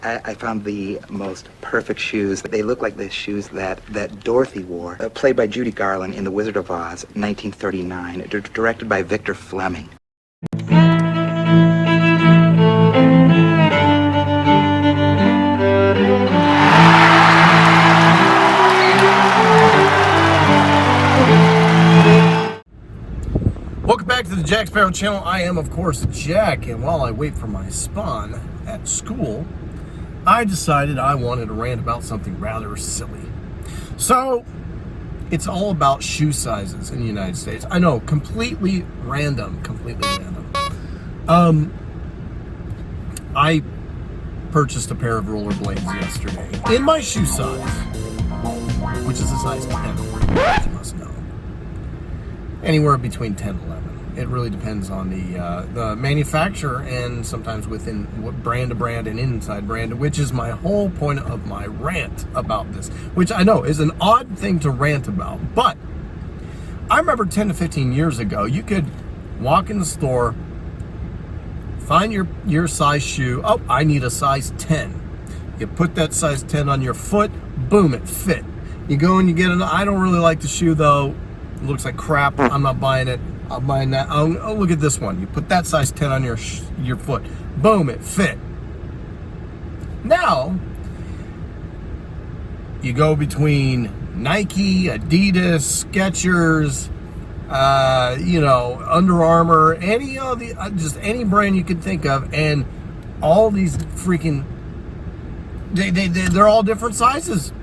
I found the most perfect shoes. They look like the shoes that Dorothy wore, played by Judy Garland in The Wizard of Oz, 1939, directed by Victor Fleming. Welcome back to the Jack Sparrow channel. I am, of course, Jack, and while I wait for my spawn at school, I decided I wanted to rant about something rather silly. So, it's all about shoe sizes in the United States. I know, completely random. I purchased a pair of rollerblades yesterday in my shoe size, which is a size 10, as you must know. Anywhere between 10 and 11. It really depends on the manufacturer, and sometimes within what brand to brand and inside brand, which is my whole point of my rant about this, which I know is an odd thing to rant about. But I remember 10 to 15 years ago, you could walk in the store, find your size shoe. Oh, I need a size 10. You put that size 10 on your foot, boom, it fit. You go and you get an, I don't really like the shoe though. It looks like crap. I'm not buying it. I'm buying that. Oh, look at this one. You put that size 10 on your foot. Boom, it fit. Now, you go between Nike, Adidas, Skechers, Under Armour, any of the, just any brand you could think of, and all these freaking, they're all different sizes.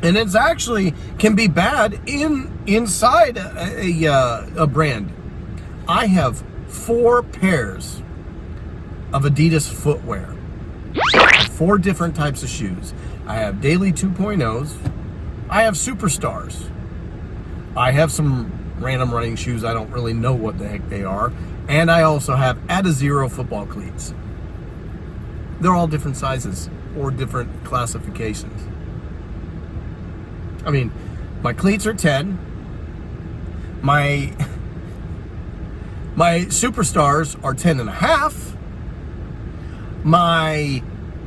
And it's actually can be bad inside a brand. I have 4 pairs of Adidas footwear, 4 different types of shoes. I have Daily 2.0s. I have Superstars. I have some random running shoes. I don't really know what the heck they are. And I also have Adazero football cleats. They're all different sizes or different classifications. I mean, my cleats are 10. My Superstars are 10 and a half. My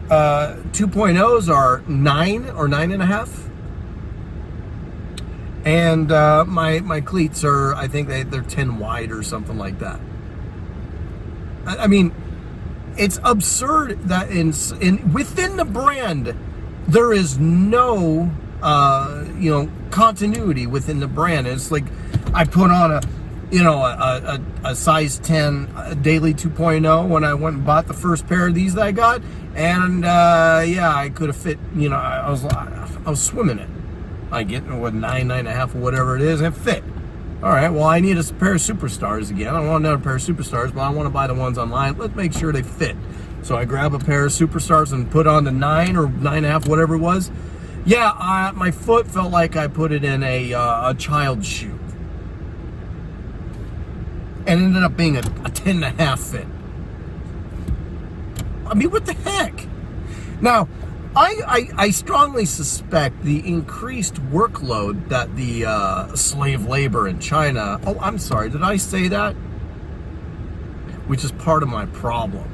2.0s are 9 or 9 and a half. And my cleats are, I think they're 10 wide or something like that. I mean, it's absurd that within the brand there is no continuity within the brand. It's like I put on a size 10 Daily 2.0 when I went and bought the first pair of these that I got, and I could have fit. I was swimming it. I get what 9 and a half or whatever it is, and it fit. All right, well, I need a pair of Superstars again. I want another pair of Superstars, but I want to buy the ones online. Let's make sure they fit. So I grab a pair of Superstars and put on the 9 or 9 and a half, whatever it was. Yeah, my foot felt like I put it in a child's shoe. And it ended up being a 10 and a half fit. I mean, what the heck? Now, I strongly suspect the increased workload that the slave labor in China... Oh, I'm sorry, did I say that? Which is part of my problem.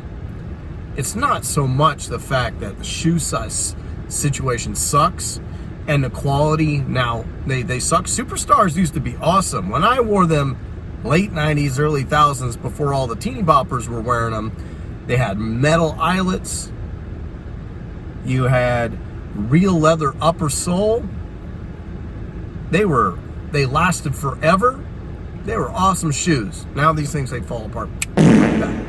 It's not so much the fact that the shoe size situation sucks and the quality now they suck. Superstars used to be awesome. When I wore them late 90s, early 2000s, before all the teeny boppers were wearing them, they had metal eyelets. You had real leather upper sole. They lasted forever. They were awesome shoes. Now these things, they fall apart like that.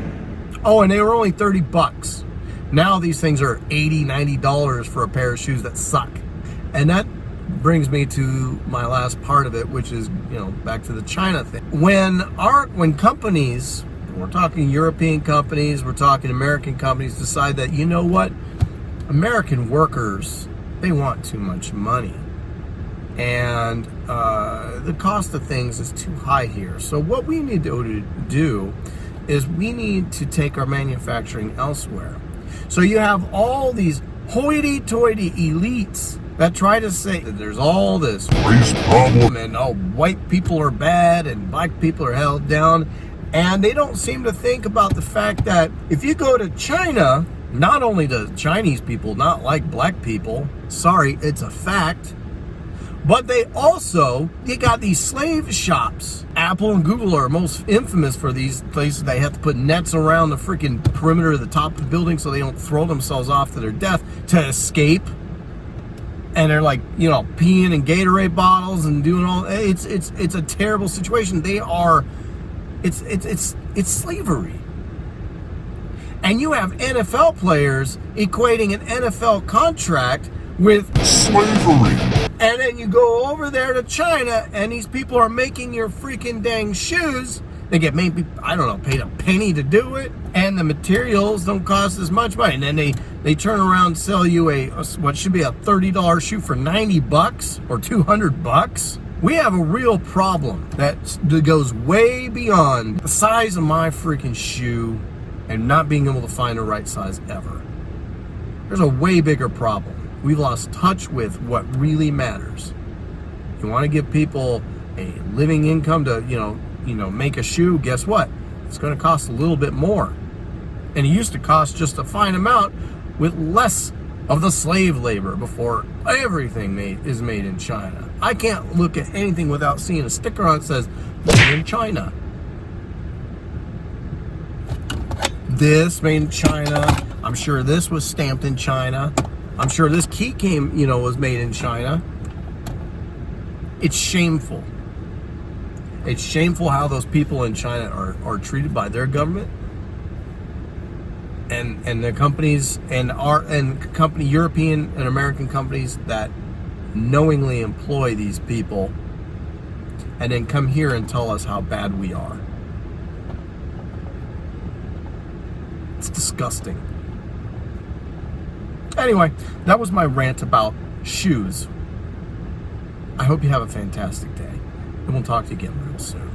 Oh, and they were only $30. Now these things are $80, $90 for a pair of shoes that suck. And that brings me to my last part of it, which is, back to the China thing. When companies, we're talking European companies, we're talking American companies, decide that, you know what, American workers, they want too much money. And the cost of things is too high here. So what we need to do is we need to take our manufacturing elsewhere. So you have all these hoity-toity elites that try to say that there's all this race problem and white people are bad and black people are held down, and they don't seem to think about the fact that if you go to China Not only do Chinese people not like black people, sorry, it's a fact, but they got these slave shops. Apple and Google are most infamous for these places. They have to put nets around the freaking perimeter of the top of the building so they don't throw themselves off to their death to escape. And they're like, you know, peeing in Gatorade bottles and doing all. It's a terrible situation. It's slavery. And you have NFL players equating an NFL contract with slavery. And then you go over there to China, and these people are making your freaking dang shoes. They get maybe, I don't know, paid a penny to do it, and the materials don't cost as much money. And then they turn around and sell you what should be a $30 shoe for $90 or $200. We have a real problem that goes way beyond the size of my freaking shoe and not being able to find the right size ever. There's a way bigger problem. We've lost touch with what really matters. You want to give people a living income to, you know, make a shoe, guess what? It's going to cost a little bit more. And it used to cost just a fine amount with less of the slave labor before everything is made in China. I can't look at anything without seeing a sticker on it that says, made in China. This made in China. I'm sure this was stamped in China. I'm sure this key was made in China. It's shameful. It's shameful how those people in China are treated by their government and the companies and European and American companies that knowingly employ these people and then come here and tell us how bad we are. It's disgusting. Anyway, that was my rant about shoes. I hope you have a fantastic day, and we'll talk to you again real soon.